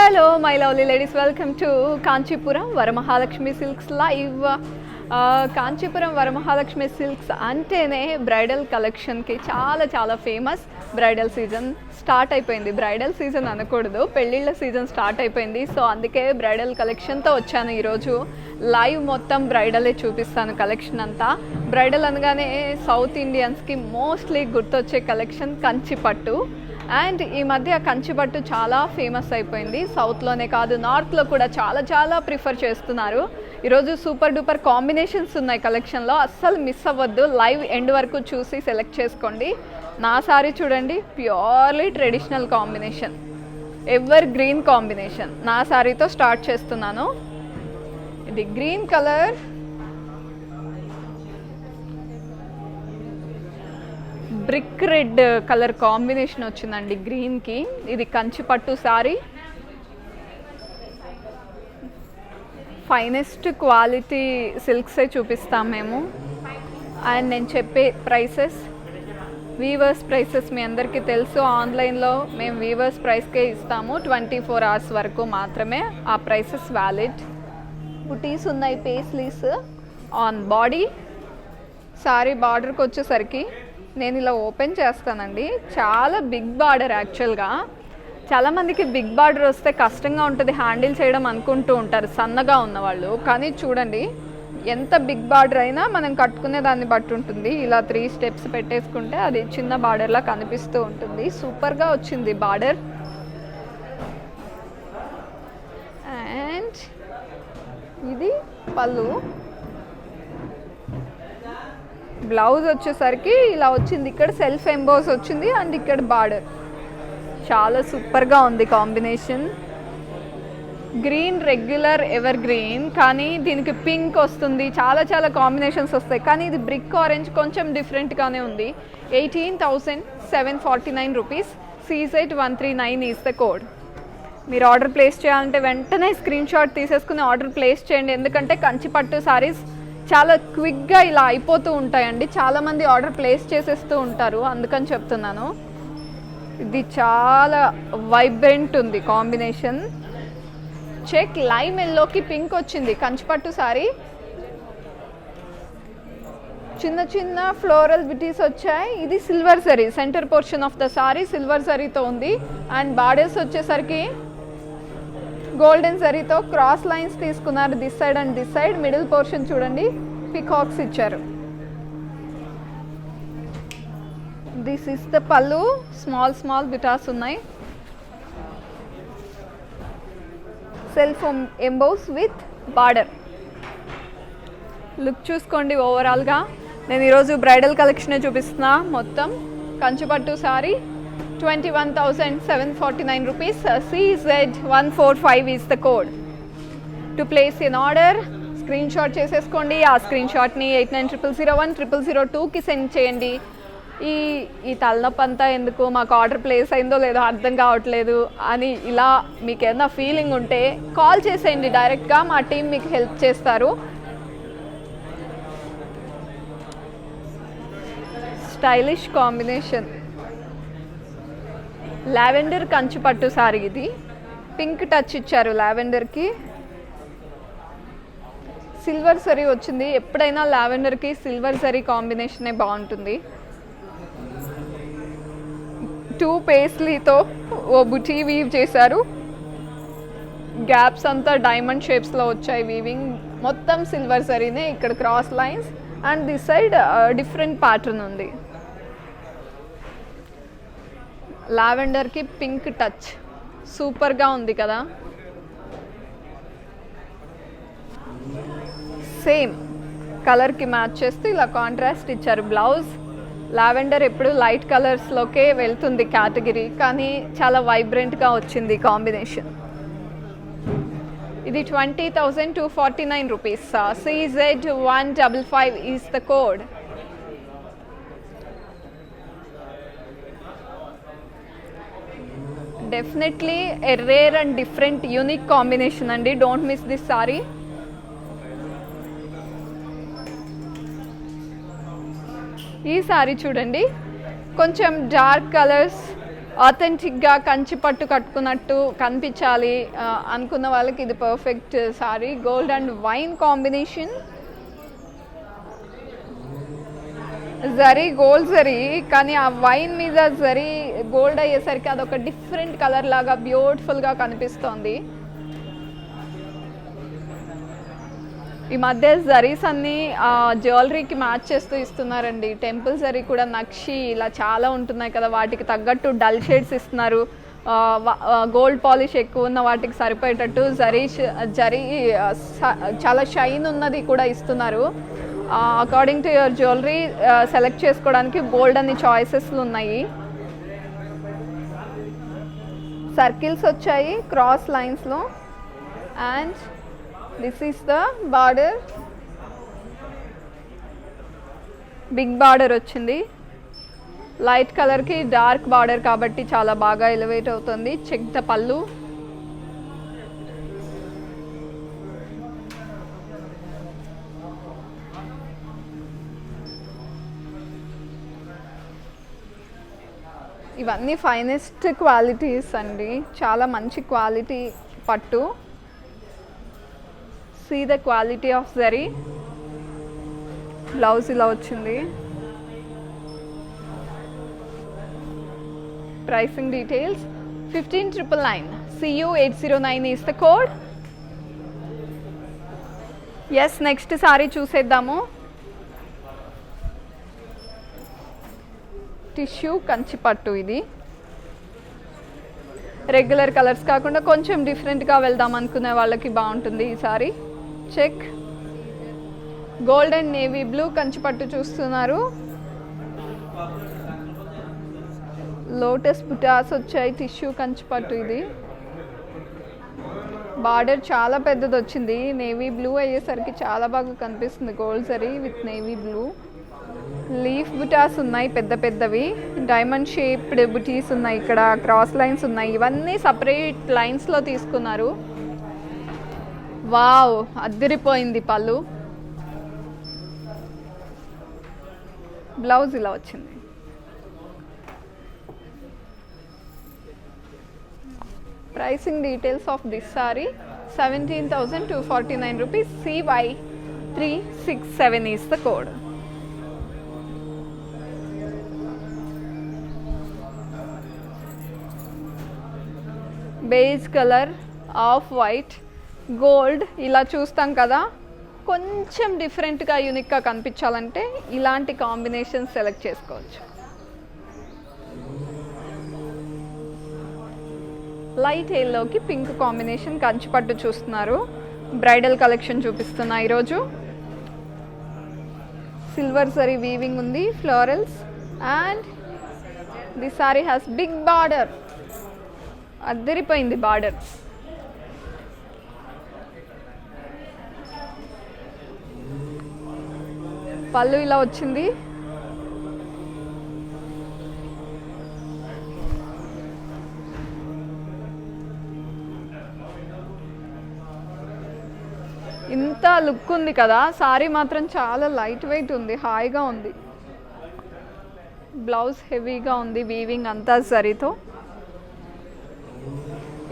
Hello my lovely ladies, welcome to Kanchipuram Varamahalakshmi silks live. Kanchipuram Varamahalakshmi silks అంటేనే bridal కలెక్షన్కి చాలా చాలా famous. Bridal season start అయిపోయింది. Bridal season అనకూడదు, పెళ్ళిళ్ళ సీజన్ స్టార్ట్ అయిపోయింది. సో అందుకే బ్రైడల్ కలెక్షన్తో వచ్చాను ఈరోజు. లైవ్ మొత్తం బ్రైడలే చూపిస్తాను. కలెక్షన్ అంతా బ్రైడల్ అనగానే సౌత్ ఇండియన్స్కి మోస్ట్లీ గుర్తొచ్చే కలెక్షన్ కంచిపట్టు. అండ్ ఈ మధ్య కంచిపట్టు చాలా ఫేమస్ అయిపోయింది. సౌత్లోనే కాదు, నార్త్లో కూడా చాలా చాలా ప్రిఫర్ చేస్తున్నారు. ఈరోజు సూపర్ డూపర్ కాంబినేషన్స్ ఉన్నాయి కలెక్షన్లో. అస్సలు మిస్ అవ్వద్దు. లైవ్ ఎండ్ వరకు చూసి సెలెక్ట్ చేసుకోండి. నా సారీ చూడండి, purely traditional combination, ever green combination. నా సారీతో స్టార్ట్ చేస్తున్నాను. ఇది green colour, brick red colour combination వచ్చిందండి గ్రీన్కి. ఇది కంచిపట్టు సారీ, ఫైనెస్ట్ క్వాలిటీ సిల్క్సే చూపిస్తాం మేము. అండ్ నేను చెప్పే ప్రైసెస్ వీవర్స్ ప్రైసెస్ మీ అందరికీ తెలుసు. ఆన్లైన్లో మేము వీవర్స్ ప్రైస్కే ఇస్తాము. 24 hours వరకు మాత్రమే ఆ ప్రైసెస్ వ్యాలిడ్. బుటీస్ ఉన్నాయి, పేస్లీస్ ఆన్ బాడీ. సారీ బార్డర్కి వచ్చేసరికి నేను ఇలా ఓపెన్ చేస్తానండి. చాలా బిగ్ బార్డర్. యాక్చువల్గా చాలామందికి బిగ్ బార్డర్ వస్తే కష్టంగా ఉంటుంది హ్యాండిల్ చేయడం అనుకుంటూ ఉంటారు సన్నగా ఉన్నవాళ్ళు. కానీ చూడండి, ఎంత బిగ్ బార్డర్ అయినా మనం కట్టుకునే దాన్ని బట్టి ఉంటుంది. ఇలా 3 steps పెట్టేసుకుంటే అది చిన్న బార్డర్లా కనిపిస్తూ ఉంటుంది. సూపర్గా వచ్చింది బార్డర్. అండ్ ఇది పళ్ళు. బ్లౌజ్ వచ్చేసరికి ఇలా వచ్చింది. ఇక్కడ సెల్ఫ్ ఎంబోస్ వచ్చింది అండ్ ఇక్కడ బార్డర్. చాలా సూపర్గా ఉంది combination. Green regular ever green, కానీ దీనికి పింక్ వస్తుంది. చాలా చాలా కాంబినేషన్స్ వస్తాయి. కానీ ఇది బ్రిక్ ఆరెంజ్ కొంచెం డిఫరెంట్గానే ఉంది. 18,749 rupees. CZ139 is the code. మీరు ఆర్డర్ ప్లేస్ చేయాలంటే వెంటనే స్క్రీన్ షాట్ తీసేసుకుని ఆర్డర్ ప్లేస్ చేయండి. ఎందుకంటే కంచిపట్టు సారీస్ చాలా క్విక్గా ఇలా అయిపోతూ ఉంటాయండి. చాలామంది ఆర్డర్ ప్లేస్ చేసేస్తూ ఉంటారు, అందుకని చెప్తున్నాను. ఇది చాలా వైబ్రెంట్ ఉంది కాంబినేషన్. చెక్ లైమ్ ఎల్లోకి పింక్ వచ్చింది కంచిపట్టు సారీ. చిన్న చిన్న ఫ్లోరల్ బిటీస్ వచ్చాయి. ఇది silver zari, centre portion of the sorry silver జరీతో ఉంది. అండ్ బార్డర్స్ వచ్చేసరికి గోల్డెన్ జరీతో క్రాస్ లైన్స్ తీసుకున్నారు this side and this side. Middle portion చూడండి, పికాక్స్ ఇచ్చారు. దిస్ ఇస్ ద పళ్ళు. స్మాల్ స్మాల్ బిటాస్ ఉన్నాయి. Self emboss with border. Look చూసుకోండి ఓవరాల్గా. నేను ఈరోజు బ్రైడల్ కలెక్షనే చూపిస్తున్నా. మొత్తం కంచిపట్టు sorry 21,749 rupees. CZ145 is the code. To place an order, screen shot చేసేసుకోండి. ఆ స్క్రీన్ షాట్ని 8900010002కి సెండ్ చేయండి. ఈ తలనొప్పి అంతా ఎందుకు, మాకు ఆర్డర్ ప్లేస్ అయిందో లేదో అర్థం కావట్లేదు అని ఇలా మీకు ఏదైనా ఫీలింగ్ ఉంటే కాల్ చేసేయండి డైరెక్ట్గా. మా టీం మీకు హెల్ప్ చేస్తారు. Stylish combination. లావెండర్ కంచిపట్టు సారీ. ఇది పింక్ టచ్ ఇచ్చారు లావెండర్కి. సిల్వర్ సరీ వచ్చింది. ఎప్పుడైనా లావెండర్కి సిల్వర్ సరీ కాంబినేషనే బాగుంటుంది. 2 పేస్లీతో ఓ బుటీ వీవ్ చేశారు. గ్యాప్స్ అంతా డైమండ్ షేప్స్లో వచ్చాయి వీవింగ్. మొత్తం సిల్వర్ సరీనే. ఇక్కడ cross lines and this side different pattern ఉంది. లావెండర్కి పింక్ టచ్ సూపర్గా ఉంది కదా. సేమ్ కలర్కి మ్యాచ్ చేస్తూ ఇలా కాంట్రాస్ట్ ఇచ్చారు. బ్లౌజ్ లావెండర్ ఎప్పుడు లైట్ కలర్స్లోకే వెళ్తుంది కేటగిరీ, కానీ చాలా వైబ్రెంట్గా వచ్చింది కాంబినేషన్. ఇది 20,249 rupees. CZ155 is the code. Definitely a rare and different unique combination అండి. Don't miss this sari. ఈ సారీ చూడండి, కొంచెం డార్క్ కలర్స్ ఆథెంటిక్గా కంచి పట్టు కట్టుకున్నట్టు కనిపించాలి అనుకున్న వాళ్ళకి ఇది perfect sorry. Gold and wine combination, zari gold zari, కానీ ఆ వైన్ మీద జరీ గోల్డ్ అయ్యేసరికి అదొక డిఫరెంట్ కలర్ లాగా బ్యూటిఫుల్గా కనిపిస్తోంది. ఈ మధ్య జరీస్ అన్నీ జ్యువెలరీకి మ్యాచ్ చేస్తూ ఇస్తున్నారండి. టెంపుల్ జరీ కూడా నక్షి ఇలా చాలా ఉంటున్నాయి కదా, వాటికి తగ్గట్టు డల్ షేడ్స్ ఇస్తున్నారు. గోల్డ్ పాలిష్ ఎక్కువ ఉన్న వాటికి సరిపోయేటట్టు జరీ చాలా షైన్ ఉన్నది కూడా ఇస్తున్నారు. According to your jewellery select చేసుకోవడానికి బోల్డ్ అన్ని చాయిసెస్లు ఉన్నాయి. సర్కిల్స్ వచ్చాయి క్రాస్ లైన్స్లో. And this is the border, big border వచ్చింది. లైట్ కలర్కి డార్క్ బార్డర్ కాబట్టి చాలా బాగా ఎలివేట్ అవుతుంది. చెక్ ద పళ్ళు. ఇవన్నీ ఫైనెస్ట్ క్వాలిటీస్ అండి, చాలా మంచి క్వాలిటీ పట్టు. See the quality of zari. Blouse ఇలా వచ్చింది. Pricing details 15,999. CU809 is the code. Yes, next sari చూసేద్దాము. టిష్యూ కంచి పట్టు. ఇది రెగ్యులర్ కలర్స్ కాకుండా కొంచెం డిఫరెంట్గా వెళ్దాం అనుకునే వాళ్ళకి బాగుంటుంది ఈ sari. Check gold and navy blue Kanchi పట్టు చూస్తున్నారు. లోటస్ బుటాస్ వచ్చాయి. టిష్యూ కంచి పట్టు. ఇది బార్డర్ చాలా పెద్దది వచ్చింది. నేవీ బ్లూ అయ్యేసరికి చాలా బాగా కనిపిస్తుంది. Gold zari with navy blue. Leaf butas ఉన్నాయి పెద్ద పెద్దవి. డైమండ్ షేప్డ్ బుటీస్ ఉన్నాయి. ఇక్కడ క్రాస్ లైన్స్ ఉన్నాయి. ఇవన్నీ సపరేట్ లైన్స్లో తీసుకున్నారు. వావ్, అదిరిపోయింది పళ్ళు. బ్లౌజ్ ఇలా వచ్చింది. Pricing details of this sari 17,249 rupees. CY367 is the code. Beige colour, off white, gold ఇలా చూస్తాం కదా. కొంచెం డిఫరెంట్గా యూనిక్గా కనిపించాలంటే ఇలాంటి కాంబినేషన్ సెలెక్ట్ చేసుకోవచ్చు. లైట్ ఎల్లోకి పింక్ కాంబినేషన్ కంచి పట్టు చూస్తున్నారు. బ్రైడల్ కలెక్షన్ చూపిస్తున్నా ఈరోజు. సిల్వర్ జరీ వీవింగ్ ఉంది, florals. And the sari has big border. అద్దరిపోయింది బార్డర్. పళ్ళు ఇలా వచ్చింది. ఇంత లుక్ ఉంది కదా, సారీ మాత్రం చాలా లైట్ వెయిట్ ఉంది, హాయిగా ఉంది. బ్లౌజ్ హెవీగా ఉంది, వీవింగ్ అంతా జరీతో.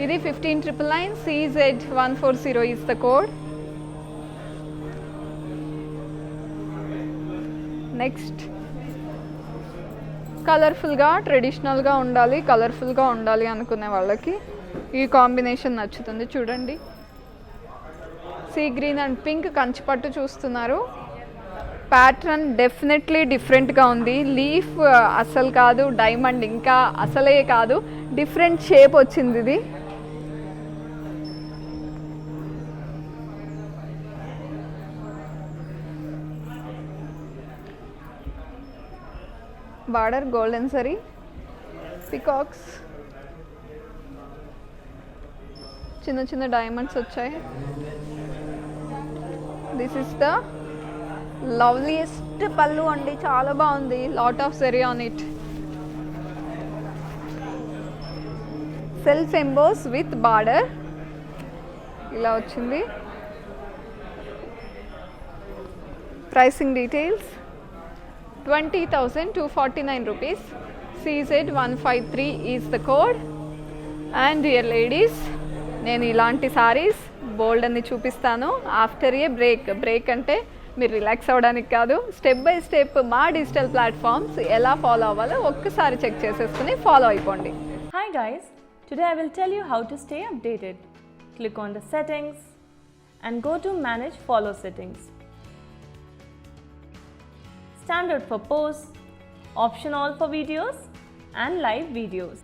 ఇది 15,999. CZ140 is the code. Next కలర్ఫుల్గా, ట్రెడిషనల్గా ఉండాలి, కలర్ఫుల్గా ఉండాలి అనుకునే వాళ్ళకి ఈ కాంబినేషన్ నచ్చుతుంది. చూడండి, సీ గ్రీన్ అండ్ పింక్ కంచిపట్టు చూస్తున్నారు. ప్యాటర్న్ డెఫినెట్లీ డిఫరెంట్గా ఉంది. లీఫ్ అసలు కాదు, డైమండ్ ఇంకా అసలే కాదు, డిఫరెంట్ షేప్ వచ్చింది ఇది. బార్డర్ గోల్డెన్ సరీ, పికాక్స్, చిన్న చిన్న డైమండ్స్ వచ్చాయి. దిస్ ఇస్ ద లవ్లీయెస్ట్ పళ్ళు అండి, చాలా బాగుంది. Lot of zari on it. Self emboss with border ఇలా వచ్చింది. Pricing details 20,249 rupees. CZ153 is the code. And dear ladies, నేను ఇలాంటి సారీస్ బోల్డ్ అని చూపిస్తాను ఆఫ్టర్ ఏ బ్రేక్ అంటే మీరు రిలాక్స్ అవ్వడానికి కాదు, స్టెప్ బై స్టెప్ మా డిజిటల్ ప్లాట్ఫామ్స్ ఎలా ఫాలో అవ్వాలో ఒక్కసారి చెక్ చేసేసుకుని ఫాలో అయిపోండి. Hi guys, today I will tell you how to stay updated. Click on the settings and go to manage follow settings. Standard for posts, option all for videos and live videos.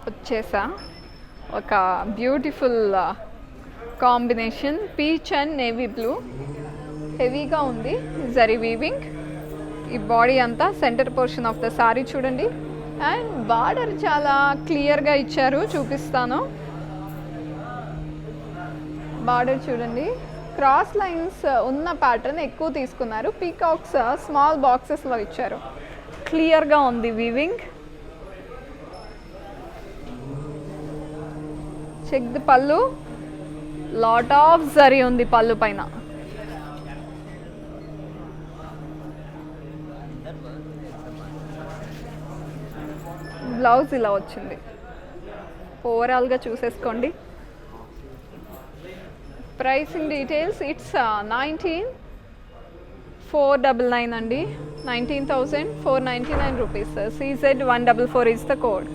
వచ్చేసా ఒక beautiful combination peach and navy blue, హెవీగా ఉంది zari weaving. ఈ body అంతా centre portion of the sorry చూడండి. And border చాలా క్లియర్గా ఇచ్చారు, చూపిస్తాను. బార్డర్ చూడండి, క్రాస్ లైన్స్ ఉన్న ప్యాటర్న్ ఎక్కువ తీసుకున్నారు, పీకాక్స్ స్మాల్ బాక్సెస్లో ఇచ్చారు. క్లియర్గా ఉంది వీవింగ్. చెక్ ది పళ్ళు, లాట్ ఆఫ్ జరీ ఉంది పళ్ళు పైన. బ్లౌజ్ ఇలా వచ్చింది. ఓవరాల్గా చూసేసుకోండి. ప్రైసింగ్ డీటెయిల్స్, ఇట్స్ 19,499 అండి, 19,499 rupees. CZ144 is the code.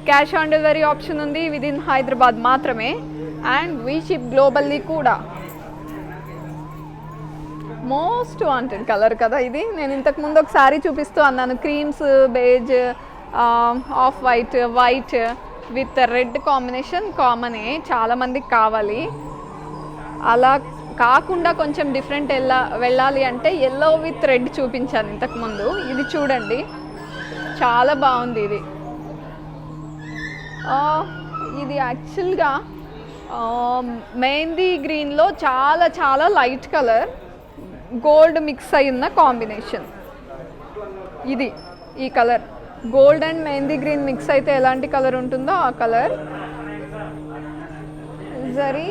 Cash on delivery option ఉంది విదిన్ హైదరాబాద్ మాత్రమే. అండ్ వీ షిప్ గ్లోబల్లీ కూడా. మోస్ట్ వాంటెడ్ కలర్ కదా ఇది. నేను ఇంతకుముందు ఒక సారీ చూపిస్తూ అన్నాను, creams, beige, off white with red combination కామనే, చాలామందికి కావాలి. అలా కాకుండా కొంచెం డిఫరెంట్ వెళ్ళాలి అంటే ఎల్లో విత్ రెడ్ చూపించాను ఇంతకుముందు. ఇది చూడండి, చాలా బాగుంది ఇది. ఇది యాక్చువల్గా మెహందీ గ్రీన్లో చాలా చాలా లైట్ కలర్, గోల్డ్ మిక్స్ అయి ఉన్న కాంబినేషన్ ఇది. ఈ colour gold and mehndi green mix అయితే ఎలాంటి కలర్ ఉంటుందో ఆ కలర్. జరీ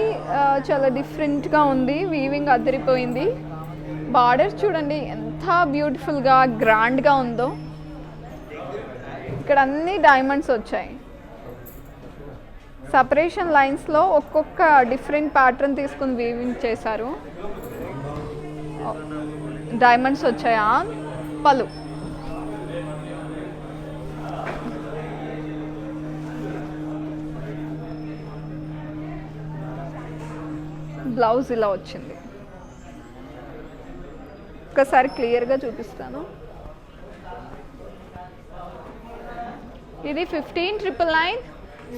చాలా డిఫరెంట్గా ఉంది, వీవింగ్ అదిరిపోయింది. బార్డర్ చూడండి ఎంత బ్యూటిఫుల్గా గ్రాండ్గా ఉందో. ఇక్కడ అన్ని డైమండ్స్ వచ్చాయి. సపరేషన్ లైన్స్లో ఒక్కొక్క డిఫరెంట్ ప్యాటర్న్ తీసుకుని వీవింగ్ చేశారు. డైమండ్స్ వచ్చాయా పలు. బ్లౌజ్ ఇలా వచ్చింది. ఒకసారి క్లియర్గా చూపిస్తాను. ఇది 15,999.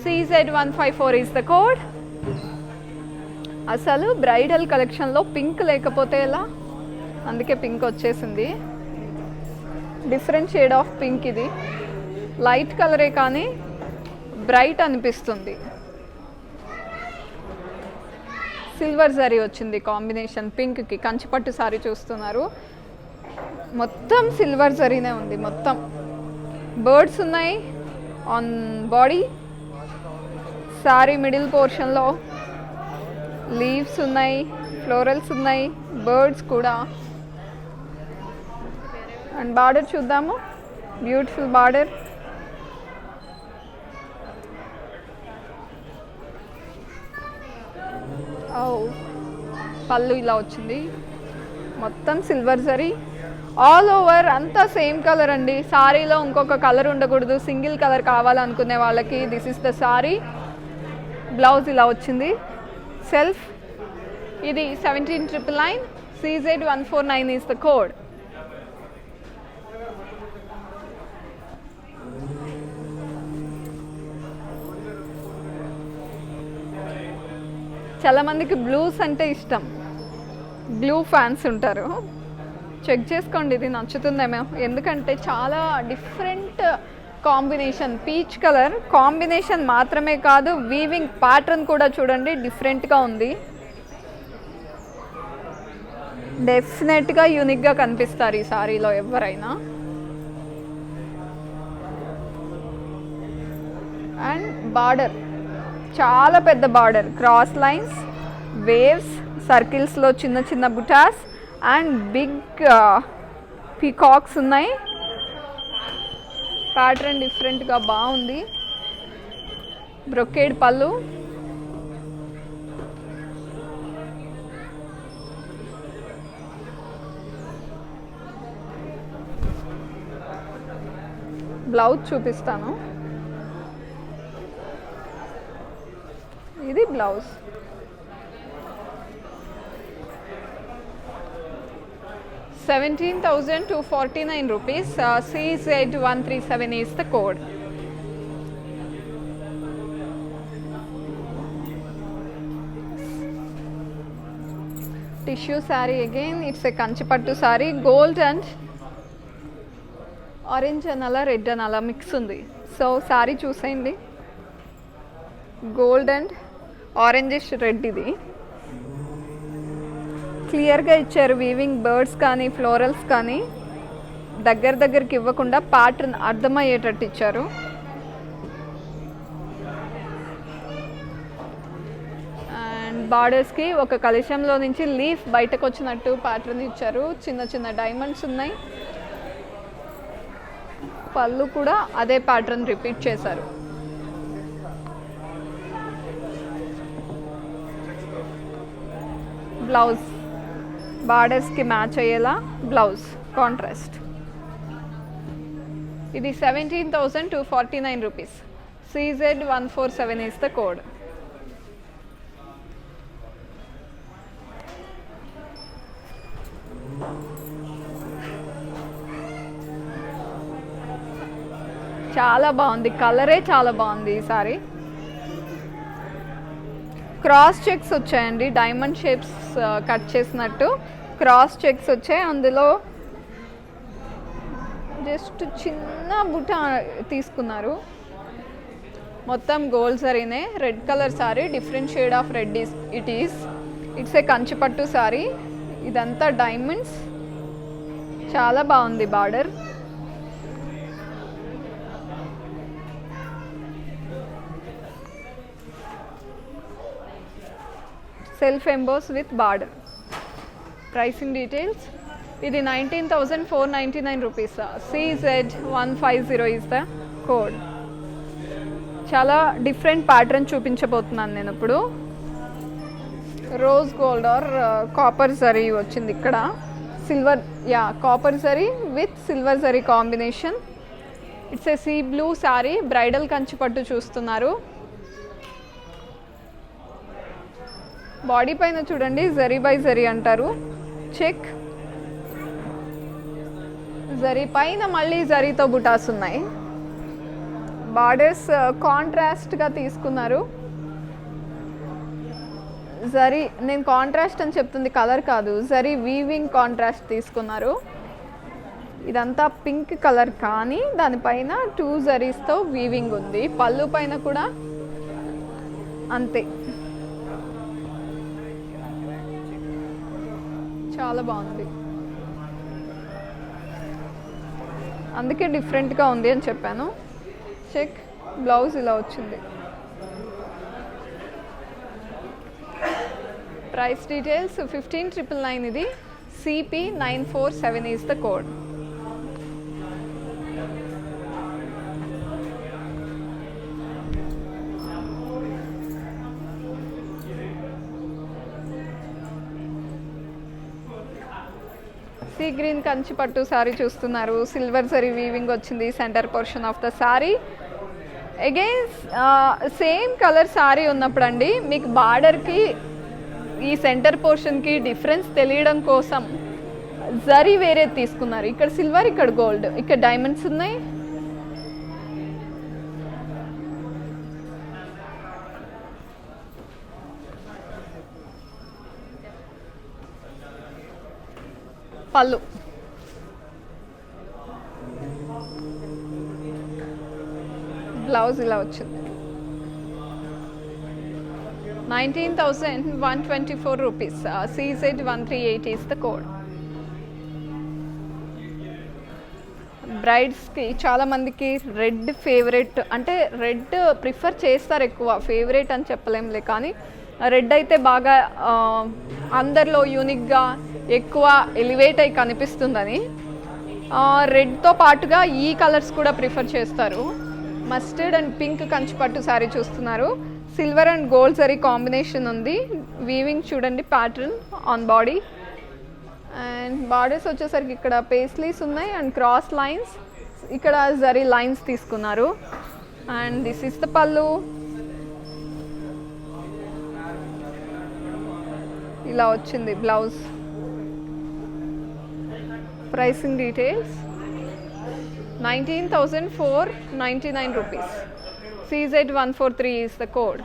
CZ154 is the code. అసలు బ్రైడల్ కలెక్షన్లో పింక్ లేకపోతే ఎలా, అందుకే పింక్ వచ్చేసింది. డిఫరెంట్ షేడ్ ఆఫ్ పింక్ ఇది. లైట్ కలరే కానీ బ్రైట్ అనిపిస్తుంది. సిల్వర్ జరీ వచ్చింది కాంబినేషన్ పింక్కి. కంచిపట్టు సారీ చూస్తున్నారు, మొత్తం సిల్వర్ జరీనే ఉంది. మొత్తం బర్డ్స్ ఉన్నాయి ఆన్ బాడీ. సారీ మిడిల్ పోర్షన్లో లీవ్స్ ఉన్నాయి, ఫ్లోరల్స్ ఉన్నాయి, బర్డ్స్ కూడా. అండ్ బార్డర్ చూద్దాము, బ్యూటిఫుల్ బార్డర్. పళ్ళు ఇలా వచ్చింది, మొత్తం సిల్వర్ జరీ. ఆల్ ఓవర్ అంతా సేమ్ కలర్ అండి. సారీలో ఇంకొక కలర్ ఉండకూడదు, సింగిల్ కలర్ కావాలనుకునే వాళ్ళకి this is the sari. Blouse ఇలా వచ్చింది, సెల్ఫ్. ఇది 17,999. CZ149 is the code. చాలామందికి బ్లూస్ అంటే ఇష్టం, బ్లూ ఫ్యాన్స్ ఉంటారు. చెక్ చేసుకోండి, ఇది నచ్చుతుందేమో. ఎందుకంటే చాలా different combination. Peach colour combination మాత్రమే కాదు, వీవింగ్ ప్యాటర్న్ కూడా చూడండి డిఫరెంట్గా ఉంది. డెఫినెట్గా యూనిక్గా కనిపిస్తారు ఈ సారీలో ఎవరైనా. అండ్ బార్డర్ చాలా పెద్ద బార్డర్, క్రాస్ లైన్స్, వేవ్స్, సర్కిల్స్లో చిన్న చిన్న బుటాస్. అండ్ బిగ్ పీకాక్స్ ఉన్నాయి. ప్యాటర్న్ డిఫరెంట్గా బాగుంది. బ్రొకేడ్ పళ్ళు, బ్లౌజ్ చూపిస్తాను. ఇది blouse. ₹17,249. CZ137 is the code. Tissue saree again. It's a kanchipattu saree. Gold and orange అని అలా రెడ్ అని అలా మిక్స్ ఉంది. సో శారీ చూసేయండి. Gold and orangish red. ఇది క్లియర్గా ఇచ్చారు. వీవింగ్ బర్డ్స్ కానీ ఫ్లోరల్స్ కానీ దగ్గరికి ఇవ్వకుండా ప్యాటర్న్ అర్థమయ్యేటట్టు ఇచ్చారు. అండ్ బార్డర్స్కి ఒక కలశంలో నుంచి లీఫ్ బయటకు వచ్చినట్టు ప్యాటర్న్ ఇచ్చారు. చిన్న చిన్న డైమండ్స్ ఉన్నాయి. పళ్ళు కూడా అదే ప్యాటర్న్ రిపీట్ చేశారు. బ్లౌజ్ బార్డర్స్కి మ్యాచ్ అయ్యేలా బ్లౌజ్ కాంట్రాస్ట్. ఇది ₹17,249. CZ147 is the code. చాలా బాగుంది. కలరే చాలా బాగుంది. ఈ సారీ క్రాస్ చెక్స్ వచ్చాయండి. డైమండ్ షేప్స్ కట్ చేసినట్టు క్రాస్ చెక్స్ వచ్చాయి. అందులో జస్ట్ చిన్న బుట్ట తీసుకున్నారు. మొత్తం గోల్డ్ సారీనే. Red colour sari, different shade of red it's a కంచిపట్టు సారీ. ఇదంతా డైమండ్స్. చాలా బాగుంది border. Self emboss with border. Pricing details. ఇది ₹19,499. CZ150 is the code. చాలా డిఫరెంట్ ప్యాటర్న్ చూపించబోతున్నాను నేను ఇప్పుడు. Rose gold or copper zari వచ్చింది ఇక్కడ. Silver copper zari with silver zari combination. It's a sea blue sari. Bridal కంచిపట్టు చూస్తున్నారు. బాడీ పైన చూడండి జరీ బై జరీ అంటారు. చెక్ జరీ పైన మళ్ళీ జరీతో బుటాస్ ఉన్నాయి. బార్డర్స్ కాంట్రాస్ట్గా తీసుకున్నారు. జరీ నేను కాంట్రాస్ట్ అని చెప్తుంది కలర్ కాదు, జరీ వీవింగ్ కాంట్రాస్ట్ తీసుకున్నారు. ఇదంతా పింక్ కలర్ కానీ దానిపైన 2 జరీస్తో వీవింగ్ ఉంది. పళ్ళు పైన కూడా అంతే. చాలా బాగుంది. అందుకే డిఫరెంట్గా ఉంది అని చెప్పాను. చెక్ బ్లౌజ్ ఇలా వచ్చింది. Price details 15,999. ఇది CP947 is the code. Sea green Kanchi పట్టు సారీ చూస్తున్నారు. సిల్వర్ జరీ వీవింగ్ వచ్చింది centre portion of the sorry. Again same colour sorry ఉన్నప్పుడు అండి మీకు బార్డర్కి ఈ సెంటర్ పోర్షన్కి డిఫరెన్స్ తెలియడం కోసం జరీ వేరే తీసుకున్నారు. ఇక్కడ సిల్వర్, ఇక్కడ గోల్డ్, ఇక్కడ డైమండ్స్ ఉన్నాయి. పళ్ళు బ్లౌజ్ ఇలా వచ్చింది. ₹19,124. CZ138 is the code. బ్రైడ్స్కి చాలామందికి రెడ్ ఫేవరెట్, అంటే రెడ్ ప్రిఫర్ చేస్తారు ఎక్కువ. ఫేవరెట్ అని చెప్పలేంలే కానీ రెడ్ అయితే బాగా అందరిలో యూనిక్గా ఎక్కువ ఎలివేట్ అయి కనిపిస్తుందని. రెడ్తో పాటుగా ఈ కలర్స్ కూడా ప్రిఫర్ చేస్తారు. మస్టర్డ్ అండ్ పింక్ కంచిపట్టు శారీ చూస్తున్నారు. Silver and gold zari combination ఉంది. వీవింగ్ చూడండి pattern on body. And borders వచ్చేసరికి ఇక్కడ పేస్లీస్ ఉన్నాయి అండ్ క్రాస్ లైన్స్, ఇక్కడ జరీ లైన్స్ తీసుకున్నారు. అండ్ దిస్ ఇస్ ద పళ్ళు. ఇలా వచ్చింది blouse. Pricing details 19,499 rupees. CZ143 is the code.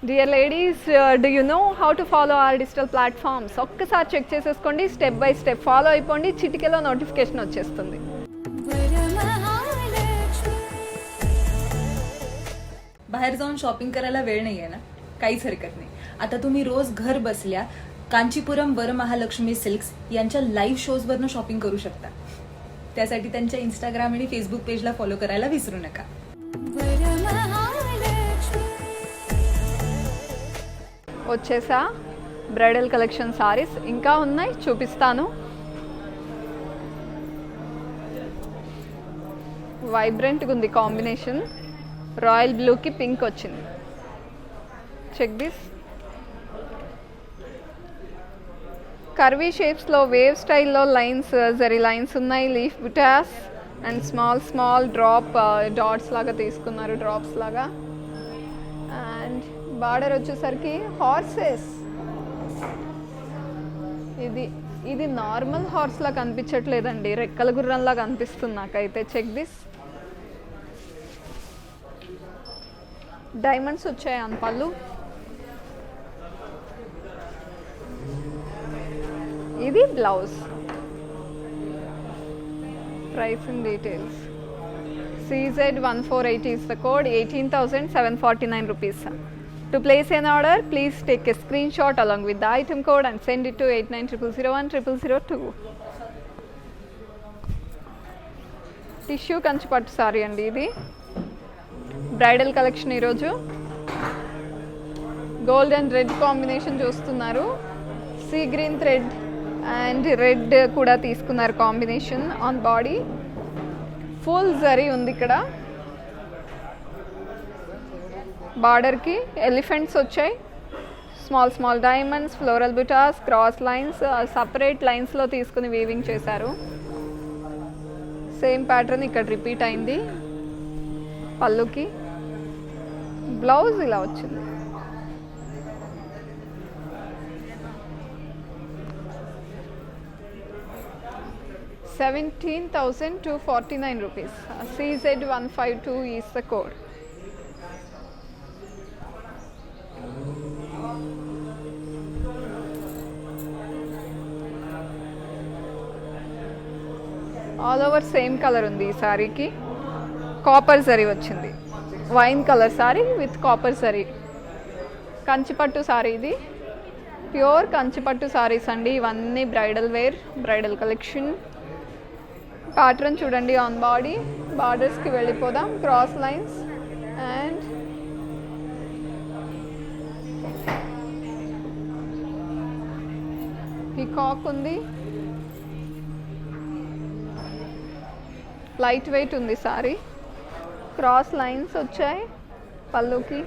Dear ladies, do you know how to follow our digital platforms? ఒక్కసారి check చేసేసుకోండి, స్టెప్ బై స్టెప్ ఫాలో అయిపోండి, చిటికెలో notification వచ్చేస్తుంది. बाहेर जाऊन शॉपिंग करायला वेळ नाही आहे ना, काहीच हरकत नाही. आता तुम्ही रोज घर बसल्या कांचीपुरम वरमहालक्ष्मी सिल्क्स यांच्या लाईव्ह शोजवरनं शॉपिंग करू शकता. त्यासाठी त्यांच्या इंस्टाग्राम आणि फेसबुक पेजला फॉलो करायला विसरू नका. వచ్చేసా బ్రైడల్ కలెక్షన్ సారీస్ ఇంకా ఉన్నాయి, చూపిస్తాను. వైబ్రెంట్గా ఉంది కాంబినేషన్. రాయల్ బ్లూకి పింక్ వచ్చింది. Check this. కర్వీ షేప్స్లో వేవ్ స్టైల్లో లైన్స్, జరీ లైన్స్ ఉన్నాయి. Leaf butas and small drop dots లాగా తీసుకున్నారు, డ్రాప్స్ లాగా. అండ్ బార్డర్ వచ్చేసరికి హార్సెస్. ఇది నార్మల్ హార్స్లా కనిపించట్లేదండి, రెక్కల గుర్రంలా కనిపిస్తుంది నాకైతే. Check this. డైమండ్స్ వచ్చాయి అన్ పళ్ళు. ఇది blouse. Pricing details CZ148 is the code. 18,749 rupees. To place an order, please take a screenshot along with the item code and send it to 8900010002. Tissue Kanchipattu sorry అండి ఇది. Bridal collection ఈరోజు. Gold and red combination చూస్తున్నారు. Sea green thread and red కూడా తీసుకున్నారు combination on body. Full zari ఉంది ఇక్కడ. బార్డర్కి elephants వచ్చాయి. స్మాల్ డైమండ్స్, ఫ్లోరల్ బుటాస్, క్రాస్ లైన్స్, సపరేట్ లైన్స్లో తీసుకుని వీవింగ్ చేశారు. సేమ్ ప్యాటర్న్ ఇక్కడ రిపీట్ అయింది. పళ్ళుకి బ్లౌజ్ ఇలా వచ్చింది. ₹17,249. CZ152 is the code. All over same colour ఉంది ఈ సారీకి. కాపర్ జరీ వచ్చింది. Wine colour sari with copper zari. కంచిపట్టు సారీ ఇది. ప్యూర్ కంచిపట్టు సారీస్ అండి ఇవన్నీ. Bridal wear, bridal collection. Pattern చూడండి ఆన్ బాడీ. బార్డర్స్కి వెళ్ళిపోదాం. క్రాస్ లైన్స్ అండ్ పీకాక్ ఉంది. లైట్ వెయిట్ ఉంది సారీ. క్రాస్ లైన్స్ వచ్చాయి పళ్ళుకి.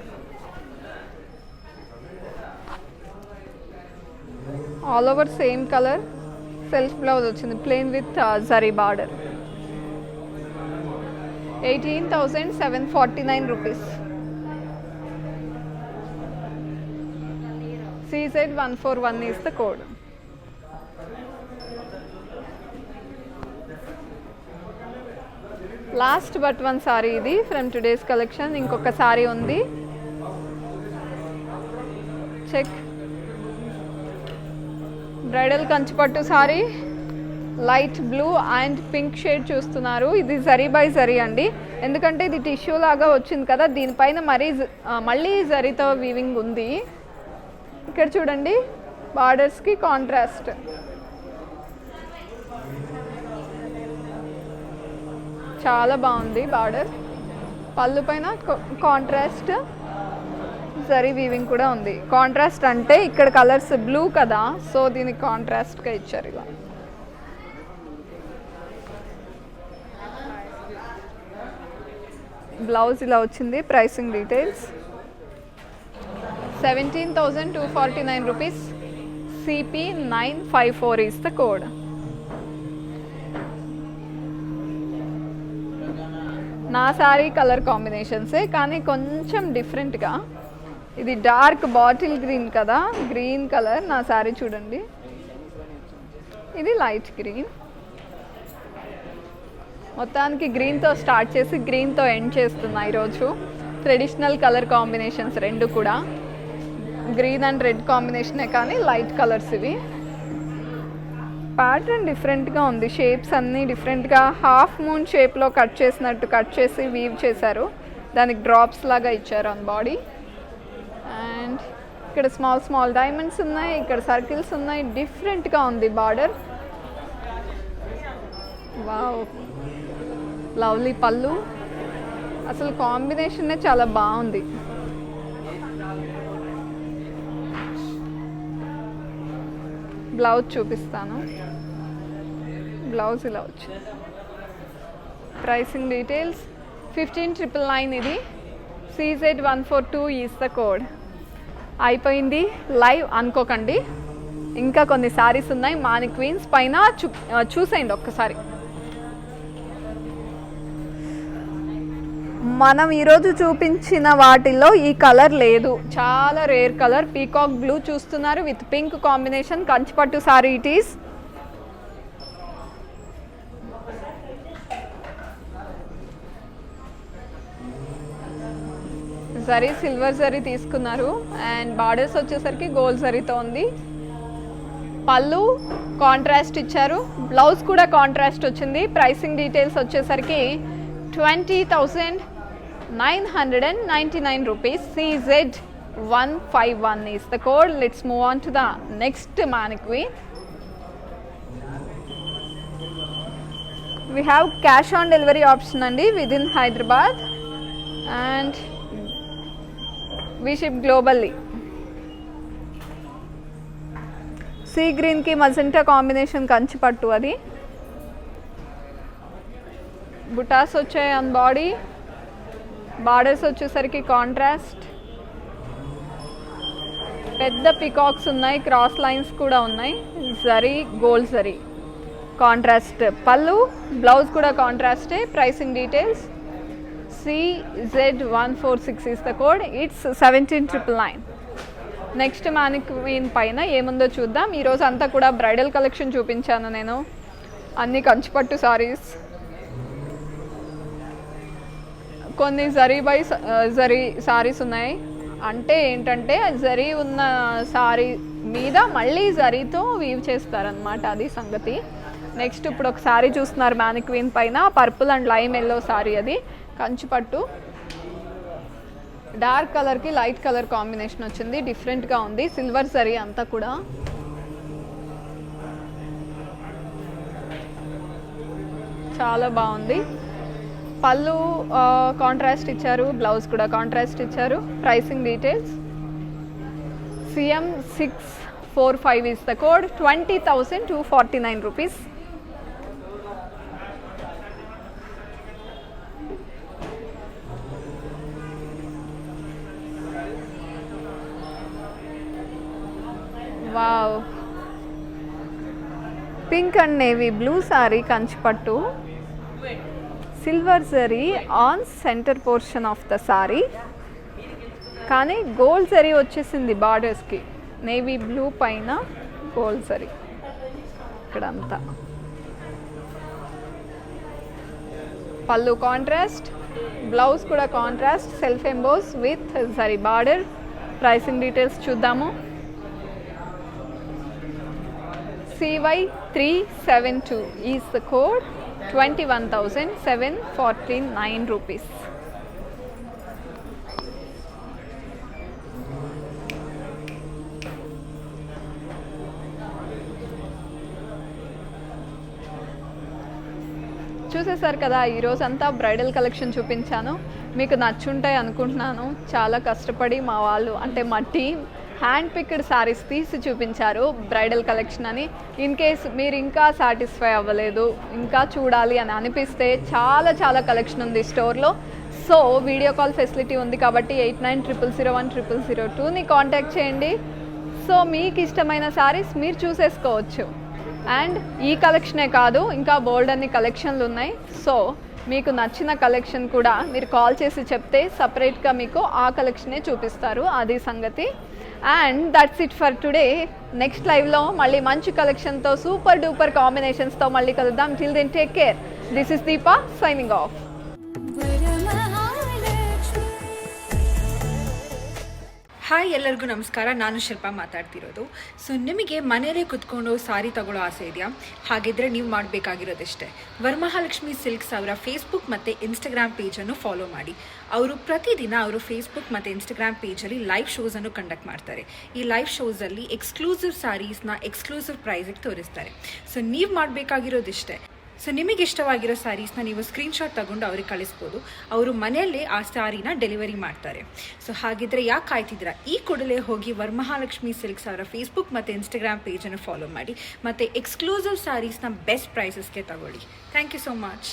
All over same colour. Self blouse వచ్చింది plain with zari border. 18,749 rupees. CZ141 is the code. Last but one sari ఇది from today's collection. ఇంకొక సారీ ఉంది. చెక్. బ్రైడల్ కంచిపట్టు sari. Light blue and pink shade చూస్తున్నారు. ఇది జరీ బై జరీ అండి, ఎందుకంటే ఇది టిష్యూ లాగా వచ్చింది కదా, దీనిపైన మళ్ళీ జరీతో వీవింగ్ ఉంది. ఇక్కడ చూడండి బార్డర్స్కి కాంట్రాస్ట్. చాలా బాగుంది బార్డర్. పళ్ళు పైన కాంట్రాస్ట్ జరీ వీవింగ్ కూడా ఉంది. కాంట్రాస్ట్ అంటే ఇక్కడ కలర్స్ బ్లూ కదా, సో దీనికి కాంట్రాస్ట్గా ఇచ్చారు ఇలా. బ్లౌజ్ ఇలా వచ్చింది. Pricing details 17,249 rupees. CP954 is the code. నా శారీ కలర్ కాంబినేషన్సే కానీ కొంచెం డిఫరెంట్గా. ఇది డార్క్ బాటిల్ గ్రీన్ కదా, గ్రీన్ కలర్. నా శారీ చూడండి, ఇది లైట్ గ్రీన్. మొత్తానికి గ్రీన్తో స్టార్ట్ చేసి గ్రీన్తో ఎండ్ చేస్తున్నా ఈరోజు. ట్రెడిషనల్ కలర్ కాంబినేషన్స్ రెండు కూడా. గ్రీన్ అండ్ రెడ్ కాంబినేషనే కానీ లైట్ కలర్స్ ఇవి. ప్యాటర్న్ డిఫరెంట్గా ఉంది. షేప్స్ అన్నీ డిఫరెంట్గా హాఫ్ మూన్ షేప్లో కట్ చేసినట్టు కట్ చేసి వీవ్ చేశారు. దానికి డ్రాప్స్ లాగా ఇచ్చారు ఆన్ బాడీ. అండ్ ఇక్కడ స్మాల్ స్మాల్ డైమండ్స్ ఉన్నాయి, ఇక్కడ సర్కిల్స్ ఉన్నాయి. డిఫరెంట్గా ఉంది బార్డర్. వావ్, లవ్లీ పళ్ళు. అసలు కాంబినేషనే చాలా బాగుంది. బ్లౌజ్ చూపిస్తాను. బ్లౌజ్ ఇలా వచ్చింది. ప్రైసింగ్ డీటెయిల్స్ 15,999 ఇది. CZ142 is the code. అయిపోయింది లైవ్ అనుకోకండి, ఇంకా కొన్ని శారీస్ ఉన్నాయి. మాని క్వీన్స్ పైన చూసేయండి ఒక్కసారి. మనం ఈరోజు చూపించిన వాటిల్లో ఈ కలర్ లేదు, చాలా రేర్ కలర్. పీకాక్ బ్లూ చూస్తున్నారు with pink combination. Kanchipattu sorry it is. Zari silver zari తీసుకున్నారు అండ్ బార్డర్స్ వచ్చేసరికి గోల్డ్ జరీతో ఉంది. పళ్ళు కాంట్రాస్ట్ ఇచ్చారు, బ్లౌజ్ కూడా కాంట్రాస్ట్ వచ్చింది. ప్రైసింగ్ డీటెయిల్స్ వచ్చేసరికి 20,999 rupees. CZ151 is the code. Let's move on to the next mannequin. We have cash on delivery option andi within Hyderabad and we ship globally. Sea green ki magenta combination Kanchi పట్టు. అది బుటాస్ వచ్చాయి on body. Borders వచ్చేసరికి contrast. పెద్ద peacocks ఉన్నాయి, cross lines కూడా ఉన్నాయి. Zari gold zari contrast పళ్ళు, blouse కూడా కాంట్రాస్టే. Pricing details CZ146 is the code. It's 17,999. Next mannequin పైన ఏముందో చూద్దాం. ఈరోజు అంతా కూడా బ్రైడల్ కలెక్షన్ చూపించాను నేను, అన్ని కంచిపట్టు సారీస్. కొన్ని జరీ బై జరీ సారీస్ ఉన్నాయి. అంటే ఏంటంటే జరీ ఉన్న సారీ మీద మళ్ళీ జరీతో వీవ్ చేస్తారనమాట, అది సంగతి. నెక్స్ట్ ఇప్పుడు ఒక సారీ చూస్తున్నారు మ్యానిక్వీన్ పైన, purple and lime yellow sorry. అది కంచిపట్టు. డార్క్ కలర్కి లైట్ కలర్ కాంబినేషన్ వచ్చింది, డిఫరెంట్గా ఉంది. సిల్వర్ జరీ అంతా కూడా. చాలా బాగుంది. పళ్ళు కాంట్రాస్ట్ ఇచ్చారు, బ్లౌజ్ కూడా కాంట్రాస్ట్ ఇచ్చారు. Pricing details CM645 is the code. 20,249 rupees. Wow, pink and navy blue sorry Kanchipattu. Silver zari on centre portion of the sorry, కానీ గోల్డ్ జరీ వచ్చేసింది బార్డర్స్కి. నేవీ బ్లూ పైన గోల్డ్ జరీ ఇక్కడంతా. పళ్ళు కాంట్రాస్ట్, బ్లౌజ్ కూడా contrast, self emboss with zari border. Pricing details చూద్దాము. CY372 is the code. 21,749 rupees. చూసేసారు కదా, ఈరోజు అంతా బ్రైడల్ కలెక్షన్ చూపించాను. మీకు నచ్చుంటాయి అనుకుంటున్నాను. చాలా కష్టపడి మా వాళ్ళు అంటే మా టీమ్ హ్యాండ్ పిక్డ్ శారీస్ తీసి చూపించారు బ్రైడల్ కలెక్షన్ అని. ఇన్ కేస్ మీరు ఇంకా సాటిస్ఫై అవ్వలేదు, ఇంకా చూడాలి అని అనిపిస్తే చాలా చాలా కలెక్షన్ ఉంది స్టోర్లో. సో వీడియో కాల్ ఫెసిలిటీ ఉంది కాబట్టి 8900010002ని కాంటాక్ట్ చేయండి. సో మీకు ఇష్టమైన శారీస్ మీరు చూసేసుకోవచ్చు. అండ్ ఈ కలెక్షనే కాదు, ఇంకా బోల్డ్ అన్ని కలెక్షన్లు ఉన్నాయి. సో మీకు నచ్చిన కలెక్షన్ కూడా మీరు కాల్ చేసి చెప్తే సపరేట్గా మీకు ఆ కలెక్షనే చూపిస్తారు, అది సంగతి. And that's it for today. Next లైవ్లో మళ్ళీ మంచి కలెక్షన్తో సూపర్ డూపర్ కాంబినేషన్స్తో మళ్ళీ కలుద్దాం. Till then take care. This is Deepa signing off. Hi, ಎಲ್ಲರಿಗೂ ನಮಸ್ಕಾರ. ನಾನು ಶಿಲ್ಪಾ ಮಾತಾಡ್ತಿರೋದು. ಸೊ ನಿಮಗೆ ಮನೆಯಲ್ಲೇ ಕುತ್ಕೊಂಡು ಸಾರಿ ತಗೊಳ್ಳೋ ಆಸೆ ಇದೆಯಾ? ಹಾಗಿದ್ರೆ ನೀವು ಮಾಡಬೇಕಾಗಿರೋದಿಷ್ಟೇ, ವರಮಹಾಲಕ್ಷ್ಮಿ ಸಿಲ್ಕ್ಸ್ ಅವರ ಫೇಸ್ಬುಕ್ ಮತ್ತು ಇನ್ಸ್ಟಾಗ್ರಾಮ್ ಪೇಜನ್ನು ಫಾಲೋ ಮಾಡಿ. ಅವರು ಪ್ರತಿದಿನ ಅವರು ಫೇಸ್ಬುಕ್ ಮತ್ತು ಇನ್ಸ್ಟಾಗ್ರಾಮ್ ಪೇಜಲ್ಲಿ ಲೈವ್ ಶೋಸನ್ನು ಕಂಡಕ್ಟ್ ಮಾಡ್ತಾರೆ. ಈ ಲೈವ್ ಶೋಸಲ್ಲಿ ಎಕ್ಸ್ಕ್ಲೂಸಿವ್ ಸ್ಯಾರೀಸ್ನ ಎಕ್ಸ್ಕ್ಲೂಸಿವ್ ಪ್ರೈಸಿಗೆ ತೋರಿಸ್ತಾರೆ. ಸೊ ನೀವು ಮಾಡಬೇಕಾಗಿರೋದಿಷ್ಟೇ, ಸೊ ನಿಮಗೆ ಇಷ್ಟವಾಗಿರೋ ಸ್ಯಾರೀಸ್ನ ನೀವು ಸ್ಕ್ರೀನ್ಶಾಟ್ ತಗೊಂಡು ಅವ್ರಿಗೆ ಕಳಿಸ್ಬೋದು. ಅವರು ಮನೆಯಲ್ಲೇ ಆ ಸ್ಯಾರಿನ ಡೆಲಿವರಿ ಮಾಡ್ತಾರೆ. ಸೊ ಹಾಗಿದ್ರೆ ಯಾಕೆ ಕಾಯ್ತಿದ್ದೀರಾ? ಈ ಕೂಡಲೇ ಹೋಗಿ ವರಮಹಾಲಕ್ಷ್ಮಿ ಸಿಲ್ಕ್ಸ್ ಅವರ ಫೇಸ್ಬುಕ್ ಮತ್ತು ಇನ್ಸ್ಟಾಗ್ರಾಮ್ ಪೇಜನ್ನು ಫಾಲೋ ಮಾಡಿ ಮತ್ತು ಎಕ್ಸ್ಕ್ಲೂಸಿವ್ ಸ್ಯಾರೀಸ್ನ ಬೆಸ್ಟ್ ಪ್ರೈಸಸ್ಗೆ ತಗೊಳ್ಳಿ. Thank you so much.